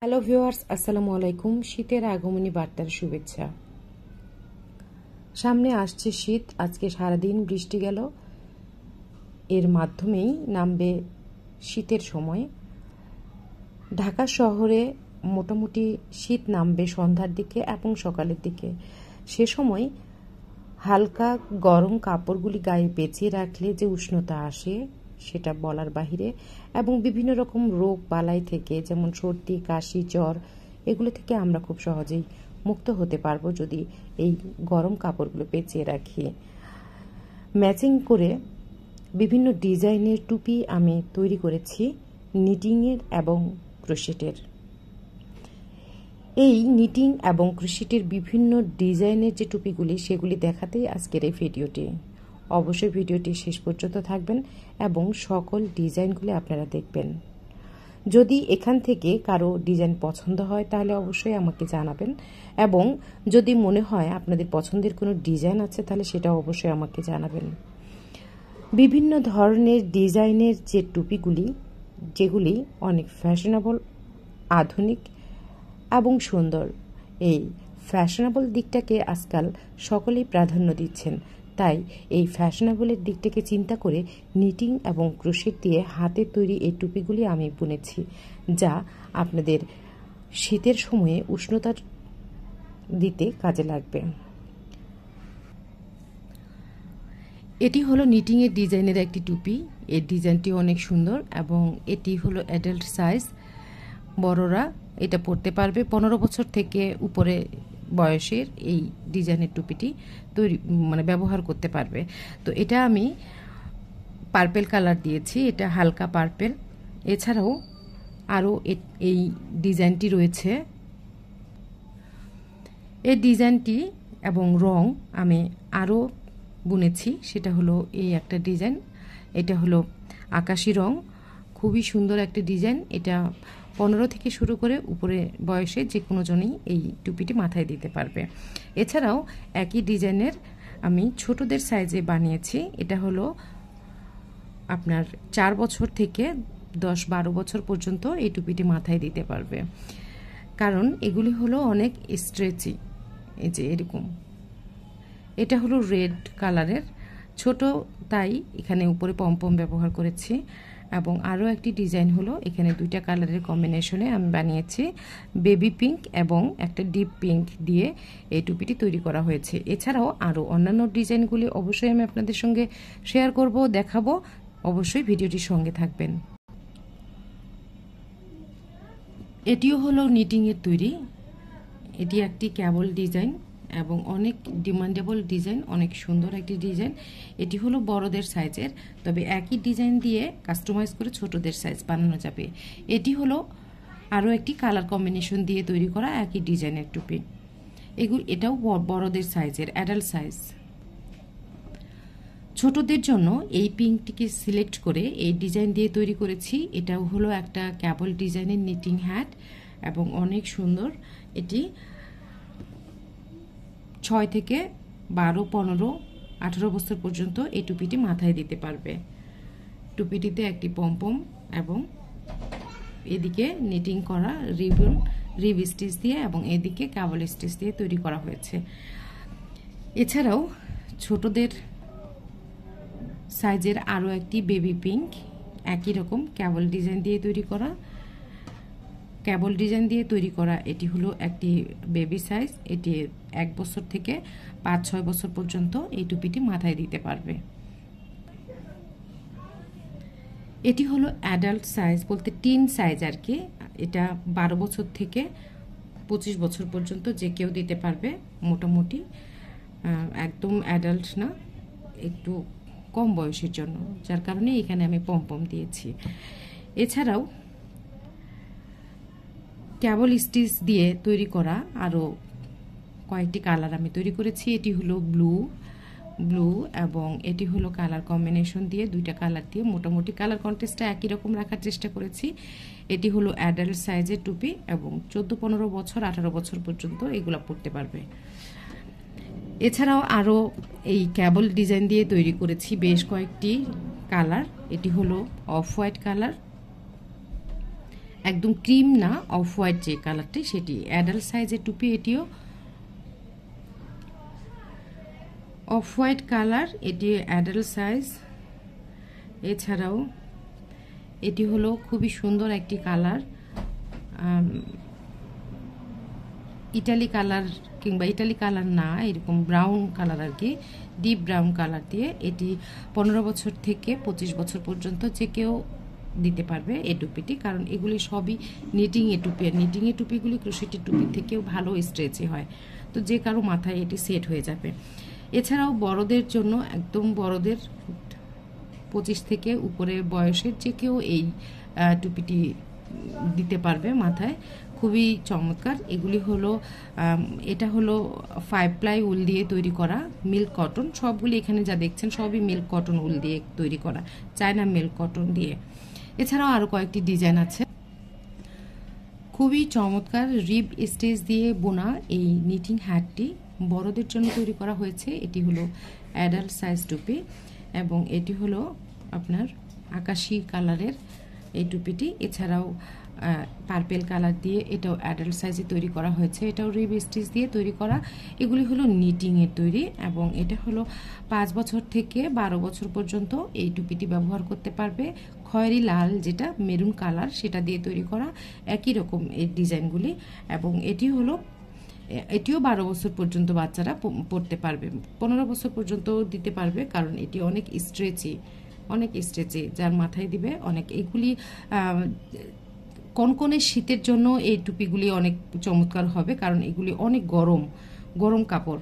Hello viewers, আসসালামু আলাইকুম। শীতের আগমনী বার্তার শুভেচ্ছা। সামনে আসছে শীত। আজকে সারাদিন বৃষ্টি গেল, এর মাধ্যমেই নামবে শীতের সময়। ঢাকা শহরে মোটামুটি শীত নামবে সন্ধ্যার দিকে এবং সকালের দিকে। সে সময় হালকা গরম কাপড়গুলি গায়ে পেঁচিয়ে রাখলে যে উষ্ণতা আসে সেটা বলার বাহিরে, এবং বিভিন্ন রকম রোগ বালাই থেকে, যেমন সর্দি, কাশি, জ্বর, এগুলো থেকে আমরা খুব সহজেই মুক্ত হতে পারবো যদি এই গরম কাপড়গুলো পেঁচিয়ে রাখি। ম্যাচিং করে বিভিন্ন ডিজাইনের টুপি আমি তৈরি করেছি নিটিংয়ের এবং ক্রোশেটের। এই নিটিং এবং ক্রোশেটের বিভিন্ন ডিজাইনের যে টুপিগুলি সেগুলি দেখাতেই আজকের এই ভিডিওটি। অবশ্যই ভিডিওটি শেষ পর্যন্ত থাকবেন এবং সকল ডিজাইনগুলি আপনারা দেখবেন। যদি এখান থেকে কারো ডিজাইন পছন্দ হয় তাহলে অবশ্যই আমাকে জানাবেন, এবং যদি মনে হয় আপনাদের পছন্দের কোনো ডিজাইন আছে তাহলে সেটাও অবশ্যই আমাকে জানাবেন। বিভিন্ন ধরনের ডিজাইনের যে টুপিগুলি, যেগুলি অনেক ফ্যাশনেবল, আধুনিক এবং সুন্দর, এই ফ্যাশনেবল দিকটাকে আজকাল সকলেই প্রাধান্য দিচ্ছেন। তাই এই ফ্যাশনেবলের দিকটাকে চিন্তা করে নিটিং এবং ক্রোশেট দিয়ে হাতে তৈরি এই টুপিগুলি আমি বুনেছি, যা আপনাদের শীতের সময়ে উষ্ণতা দিতে কাজে লাগবে। এটি হলো নিটিংয়ের ডিজাইনের একটি টুপি। এর ডিজাইনটি অনেক সুন্দর এবং এটি হলো অ্যাডাল্ট সাইজ। বড়রা এটা পরতে পারবে। 15 বছর থেকে উপরে বয়সের এই ডিজাইনের টুপিটি ব্যবহার করতে পারবে। তো এটা আমি পার্পেল কালার দিয়েছি, এটা হালকা পার্পেল। এছাড়াও আরও এই ডিজাইনটি রয়েছে। এই ডিজাইনটি এবং রং আমি আরও বুনেছি, সেটা হলো এই একটা ডিজাইন। এটা হলো আকাশি রং, খুবই সুন্দর একটা ডিজাইন। এটা 15 থেকে শুরু করে উপরে বয়সে যে কোনো জনই এই টুপিটি মাথায় দিতে পারবে। এছাড়াও একই ডিজাইনের আমি ছোটদের সাইজে বানিয়েছি। এটা হলো আপনার 4 বছর থেকে 10-12 বছর পর্যন্ত এই টুপিটি মাথায় দিতে পারবে, কারণ এগুলি হলো অনেক স্ট্রেচি। এই যে এরকম, এটা হলো রেড কালারের, ছোট, তাই এখানে উপরে পমপম ব্যবহার করেছি। এবং আরও একটি ডিজাইন হলো এখানে দুইটা কালারের কম্বিনেশনে আমি বানিয়েছি, বেবি পিঙ্ক এবং একটা ডিপ পিঙ্ক দিয়ে এই টুপিটি তৈরি করা হয়েছে। এছাড়াও আরও অন্যান্য ডিজাইনগুলি অবশ্যই আমি আপনাদের সঙ্গে শেয়ার করব, দেখাবো। অবশ্যই ভিডিওটির সঙ্গে থাকবেন। এটিও হলো নিটিংয়ের তৈরি। এটি একটি ক্যাবল ডিজাইন এবং অনেক ডিমান্ডেবল ডিজাইন, অনেক সুন্দর একটি ডিজাইন। এটি হলো বড়দের সাইজের, তবে একই ডিজাইন দিয়ে কাস্টমাইজ করে ছোটদের সাইজ বানানো যাবে। এটি হলো আরও একটি কালার কম্বিনেশন দিয়ে তৈরি করা একই ডিজাইনের টুপি। এটাও বড়দের সাইজের, অ্যাডাল্ট সাইজ। ছোটদের জন্য এই পিঙ্কটিকে সিলেক্ট করে এই ডিজাইন দিয়ে তৈরি করেছি। এটাও হলো একটা ক্যাবল ডিজাইনের নিটিং হ্যাট এবং অনেক সুন্দর। এটি 6 থেকে 12, 15, 18 বছর পর্যন্ত এই টুপিটি মাথায় দিতে পারবে। টুপিটিতে একটি পমপম এবং এদিকে নিটিং করা রিব স্টিচ দিয়ে এবং এদিকে ক্যাবল স্টিচ দিয়ে তৈরি করা হয়েছে। এছাড়াও ছোটদের সাইজের আরও একটি বেবি পিঙ্ক, একই রকম ক্যাবল ডিজাইন দিয়ে তৈরি করা। এটি হলো একটি বেবি সাইজ। এটি 1 বছর থেকে 5-6 বছর পর্যন্ত এই টুপিটি মাথায় দিতে পারবে। এটি হলো অ্যাডাল্ট সাইজ, বলতে টিন সাইজ আর কি। এটা 12 বছর থেকে 25 বছর পর্যন্ত যে কেউ দিতে পারবে। মোটামুটি একদম অ্যাডাল্ট না, একটু কম বয়সের জন্য, যার কারণে এখানে আমি পমপম দিয়েছি। এছাড়াও ক্যাবল স্টিচ দিয়ে তৈরি করা আরও কয়েকটি কালার আমি তৈরি করেছি। এটি হলো ব্লু এবং এটি হলো কালার কম্বিনেশন দিয়ে, দুইটা কালার দিয়ে মোটামুটি কালার কন্ট্রাস্টটা একই রকম রাখার চেষ্টা করেছি। এটি হলো অ্যাডাল্ট সাইজের টুপি এবং 14-15 বছর, 18 বছর পর্যন্ত এগুলো পরতে পারবে। এছাড়াও আরও এই ক্যাবল ডিজাইন দিয়ে তৈরি করেছি বেশ কয়েকটি কালার। এটি হলো অফ হোয়াইট কালার একদম ক্রিম না, অফ হোয়াইট যে কালারটি সেটি। অ্যাডাল্ট সাইজের টুপি, এটিও অফ হোয়াইট কালার, এটি অ্যাডাল্ট সাইজ। এছাড়াও এটি হলো খুবই সুন্দর একটি কালার, ইটালি কালার কিংবা ইটালি কালার না, এরকম ব্রাউন কালার আর কি, ডিপ ব্রাউন কালার দিয়ে। এটি 15 বছর থেকে 25 বছর পর্যন্ত যে কেউ দিতে পারবে এই টুপিটি, কারণ এগুলি সবই নিটিং এ টুপি, আর নিটিং এ টুপিগুলি ক্রোশেটের টুপি থেকেও ভালো স্ট্রেচি হয়, তো যে কারো মাথায় এটি সেট হয়ে যাবে। এছাড়াও বড়দের জন্য, একদম বড়দের 25 থেকে উপরে বয়সের যে কেউ এই টুপিটি দিতে পারবে মাথায়, খুবই চমৎকার। এগুলি হলো এটা হলো 5 প্লাই উল দিয়ে তৈরি করা, মিল্ক কটন, সবগুলি এখানে যা দেখছেন সবই মিল্ক কটন উল দিয়ে তৈরি করা, চায়না মিল্ক কটন দিয়ে। এছাড়াও আরও কয়েকটি ডিজাইন আছে। খুবই চমৎকার রিব স্টেজ দিয়ে বোনা এই নিটিং হ্যাটটি বড়দের জন্য তৈরি করা হয়েছে। এটি হলো অ্যাডাল্ট সাইজ টুপি এবং এটি হলো আপনার আকাশি কালারের এই টুপিটি। এছাড়াও পার্পেল কালার দিয়ে এটাও অ্যাডাল্ট সাইজে তৈরি করা হয়েছে, এটাও রিব স্টিচ দিয়ে তৈরি করা। এগুলি হলো নিটিংয়ের তৈরি এবং এটা হলো 5 বছর থেকে 12 বছর পর্যন্ত এই টুপিটি ব্যবহার করতে পারবে। খয়েরি লাল যেটা মেরুন কালার সেটা দিয়ে তৈরি করা, একই রকম এই ডিজাইনগুলি। এবং এটিও 12 বছর পর্যন্ত বাচ্চারা পরতে পারবে, 15 বছর পর্যন্ত দিতে পারবে, কারণ এটি অনেক স্ট্রেচি, যার মাথায় দিবে অনেক। এগুলি কনকনে শীতের জন্য এই টুপিগুলি অনেক চমৎকার হবে, কারণ এগুলি অনেক গরম কাপড়।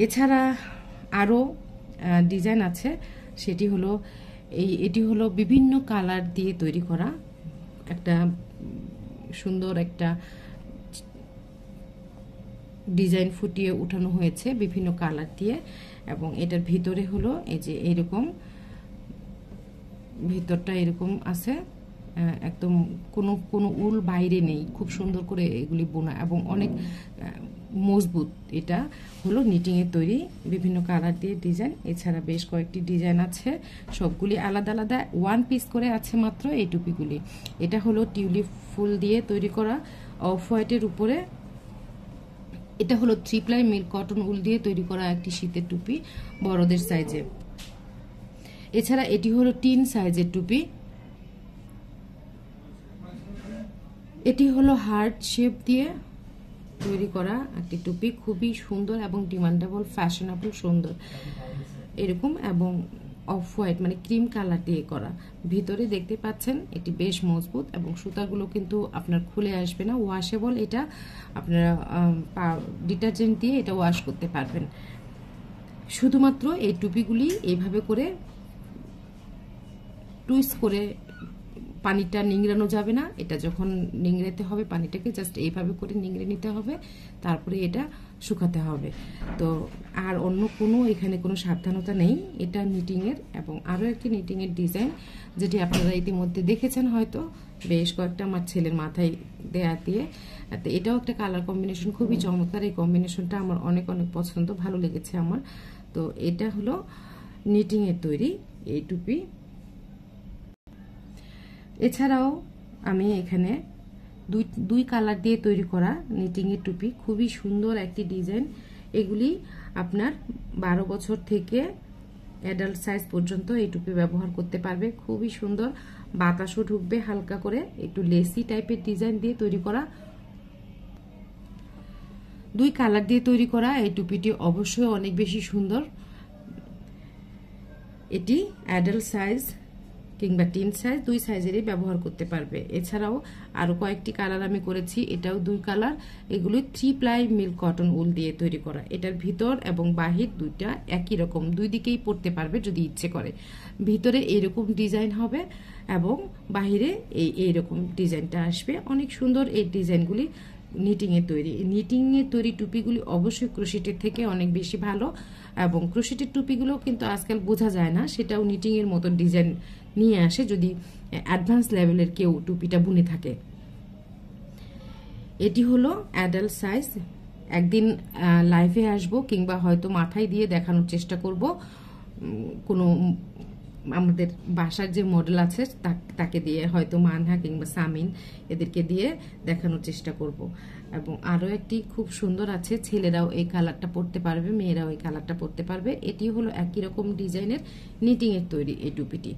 এছাড়া আরও ডিজাইন আছে, সেটি হলো এটি হলো বিভিন্ন কালার দিয়ে তৈরি করা, একটা সুন্দর একটা ডিজাইন ফুটিয়ে উঠানো হয়েছে বিভিন্ন কালার দিয়ে। এবং এটার ভিতরে হলো এই যে এরকম, ভিতরটা এরকম আছে, একদম কোনো উল বাইরে নেই, খুব সুন্দর করে এগুলি বোনা এবং অনেক মজবুত। এটা হলো নিটিংয়ের তৈরি, বিভিন্ন কালার দিয়ে ডিজাইন। এছাড়া বেশ কয়েকটি ডিজাইন আছে, সবগুলি আলাদা আলাদা, 1 পিস করে আছে মাত্র এই টুপিগুলি। এটা হলো টিউলিপ ফুল দিয়ে তৈরি করা অফ হোয়াইটের উপরে। এটা হলো 3 প্লাই মিল্ক কটন উল দিয়ে তৈরি করা একটি শীতের টুপি বড়দের সাইজে। এছাড়া এটি হলো 3 সাইজের টুপি, এটি হলো হার্ট শেপ দিয়ে তৈরি করা একটি টুপি, খুবই সুন্দর এবং ডিমান্ডেবল, ফ্যাশনেবল, সুন্দর এরকম। এবং অফ হোয়াইট মানে ক্রিম কালার দিয়ে করা, ভিতরে দেখতে পাচ্ছেন এটি বেশ মজবুত এবং সুতাগুলো কিন্তু আপনার খুলে আসবে না, ওয়াশেবল। এটা আপনারা ডিটারজেন্ট দিয়ে এটা ওয়াশ করতে পারবেন। শুধুমাত্র এই টুপিগুলি এইভাবে করে টুইস্ট করে পানিটা নিংড়ানো যাবে না, এটা যখন নিংড়াতে হবে পানিটাকে জাস্ট এইভাবে করে নিংড়ে নিতে হবে, তারপরে এটা শুকাতে হবে। তো আর অন্য কোনো এখানে কোনো সাবধানতা নেই, এটা নিটিংয়ের। এবং আরও একটি নিটিংয়ের ডিজাইন যেটি আপনারা ইতিমধ্যে দেখেছেন হয়তো, বেশ কয়েকটা আমার ছেলের মাথায় দেয়া দিয়ে। তো এটাও একটা কালার কম্বিনেশন, খুবই চমৎকার, এই কম্বিনেশনটা আমার অনেক পছন্দ, ভালো লেগেছে আমার। তো এটা হলো নিটিংয়ের তৈরি এই টুপি। এছাড়াও আমি এখানে দুই কালার দিয়ে তৈরি করা নিটিংয়ের টুপি, খুবই সুন্দর একটি ডিজাইন। এগুলি আপনার 12 বছর থেকে অ্যাডাল্ট সাইজ পর্যন্ত এই টুপি ব্যবহার করতে পারবে, খুবই সুন্দর, বাতাসও ঢুকবে হালকা করে, একটু লেসি টাইপের ডিজাইন দিয়ে তৈরি করা, 2 কালার দিয়ে তৈরি করা এই টুপিটি অবশ্যই অনেক বেশি সুন্দর। এটি অ্যাডাল্ট সাইজ কিংবা 3 সাইজ, 2 সাইজেরই ব্যবহার করতে পারবে। এছাড়াও আরো কয়েকটি কালার আমি করেছি, এটাও 2 কালার। এগুলো 3 প্লাই মিল্ক কটন উল দিয়ে তৈরি করা, এটার ভিতর এবং বাহির দুইটা একই রকম, 2 দিকেই পরতে পারবে যদি ইচ্ছে করে। ভিতরে এরকম ডিজাইন হবে এবং বাহিরে এইরকম ডিজাইনটা আসবে, অনেক সুন্দর এই ডিজাইনগুলি। নিটিংয়ের তৈরি টুপিগুলি অবশ্যই ক্রোশেটের থেকে অনেক বেশি ভালো, এবং ক্রোশেটের টুপিগুলো কিন্তু আজকাল বোঝা যায় না, সেটাও নিটিংয়ের মতো ডিজাইন নিয়ে আসে যদি অ্যাডভান্স লেভেলের কেউ টুপিটা বুনে থাকে। এটি হলো অ্যাডাল্ট সাইজ। একদিন লাইভে আসবো কিংবা হয়তো মাথায় দিয়ে দেখানোর চেষ্টা করব কোনো আমাদের বাসার যে মডেল আছে তাকে দিয়ে, হয়তো মানহা কিংবা সামিন, এদেরকে দিয়ে দেখানোর চেষ্টা করব। এবং আরও একটি খুব সুন্দর আছে, ছেলেরাও এই কালারটা পরতে পারবে, মেয়েরাও এই কালারটা পরতে পারবে। এটি হলো একই রকম ডিজাইনের নিটিংয়ের তৈরি এই টুপিটি,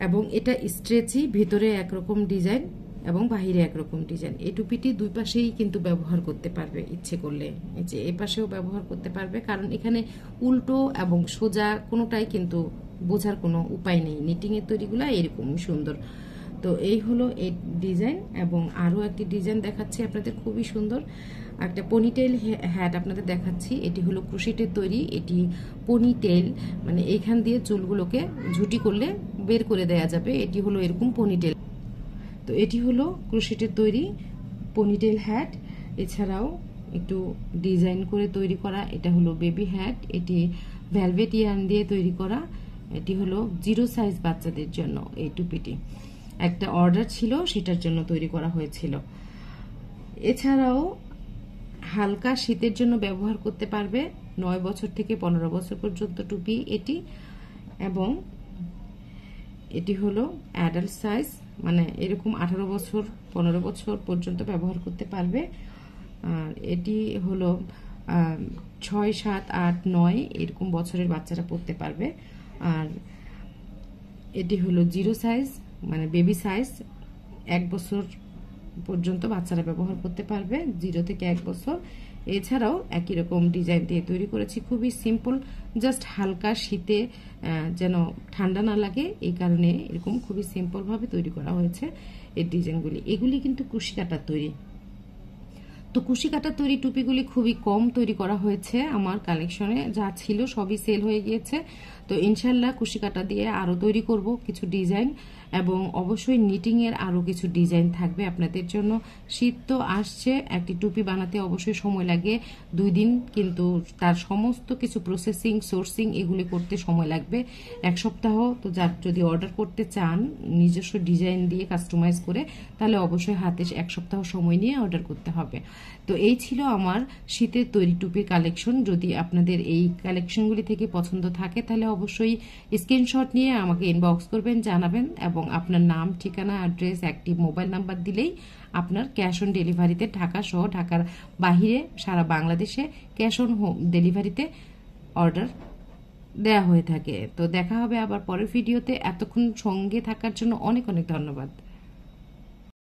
এবং এটা স্ট্রেচি, ভিতরে একরকম ডিজাইন এবং বাহিরে একরকম ডিজাইন। এই টুপিটি দুই পাশেই কিন্তু ব্যবহার করতে পারবে ইচ্ছে করলে, এই যে এই পাশেও ব্যবহার করতে পারবে, কারণ এখানে উল্টো এবং সোজা কোনোটাই কিন্তু বোঝার কোনো উপায় নেই। নিটিংয়ের তৈরিগুলো এরকম সুন্দর। তো এই হলো এই ডিজাইন, এবং আরও একটি ডিজাইন দেখাচ্ছি আপনাদের, খুবই সুন্দর একটা পনিটেল হ্যাট আপনাদের দেখাচ্ছি। এটি হলো ক্রোশেটের তৈরি, এটি পনিটেল, মানে এইখান দিয়ে চুলগুলোকে ঝুটি করলে বের করে দেয়া যাবে, এটি হলো এরকম পনিটেল। তো এটি হলো ক্রোশেটের তৈরি পনিটেল হ্যাট। এছাড়াও একটু ডিজাইন করে তৈরি করা, এটা হলো বেবি হ্যাট, এটি ভেলভেট ইয়ার্ন দিয়ে তৈরি করা। এটি হলো 0 সাইজ বাচ্চাদের জন্য এই টুপিটি, একটা অর্ডার ছিল সেটার জন্য তৈরি করা হয়েছিল। এছাড়াও হালকা শীতের জন্য ব্যবহার করতে পারবে, 9 বছর থেকে 15 বছর পর্যন্ত টুপি এটি। এবং এটি হলো অ্যাডাল্ট সাইজ, মানে এরকম 18 বছর 15 বছর পর্যন্ত ব্যবহার করতে পারবে। আর এটি হলো 6, 7, 8, 9 এরকম বছরের বাচ্চারা পরতে পারবে। আর এটি হলো 0 সাইজ, মানে বেবি সাইজ, 1 বছর পর্যন্ত বাচ্চারা ব্যবহার করতে পারবে, 0 থেকে 1 বছর। এছাড়াও একই রকম ডিজাইন দিয়ে তৈরি করেছি, খুবই সিম্পল, জাস্ট হালকা শীতে যেন ঠান্ডা না লাগে এই কারণে এরকম খুবই সিম্পল ভাবে তৈরি করা হয়েছে এই ডিজাইনগুলি। এগুলি কিন্তু কুশি কাটার তৈরি। তো কুশি কাটার তৈরি টুপিগুলি খুবই কম তৈরি করা হয়েছে আমার কালেকশনে, যা ছিল সবই সেল হয়ে গিয়েছে। তো ইনশাল্লাহ কুশি কাটা দিয়ে আরো তৈরি করব কিছু ডিজাইন, এবং অবশ্যই নিটিং এর আরো কিছু ডিজাইন থাকবে আপনাদের জন্য। শীত তো আসছে, একটি টুপি বানাতে অবশ্যই সময় লাগে 2 দিন, কিন্তু তার সমস্ত কিছু প্রসেসিং, সোর্সিং এগুলি করতে সময় লাগবে 1 সপ্তাহ। তো যার যদি অর্ডার করতে চান নিজস্ব ডিজাইন দিয়ে কাস্টমাইজ করে, তাহলে অবশ্যই হাতে 1 সপ্তাহ সময় নিয়ে অর্ডার করতে হবে। তো এই ছিল আমার শীতের তৈরি টুপির কালেকশন। যদি আপনাদের এই কালেকশনগুলি থেকে পছন্দ থাকে তাহলে অবশ্যই স্ক্রিনশট নিয়ে আমাকে ইনবক্স করবেন, জানাবেন, এবং আপনার নাম, ঠিকানা, অ্যাড্রেস, অ্যাক্টিভ মোবাইল নাম্বার দিলেই আপনার ক্যাশ অন ডেলিভারিতে ঢাকা সহ ঢাকার বাহিরে সারা বাংলাদেশে ক্যাশ অন ডেলিভারিতে অর্ডার দেয়া হয়ে থাকে। তো দেখা হবে আবার পরের ভিডিওতে। এতক্ষণ সঙ্গে থাকার জন্য অনেক অনেক ধন্যবাদ।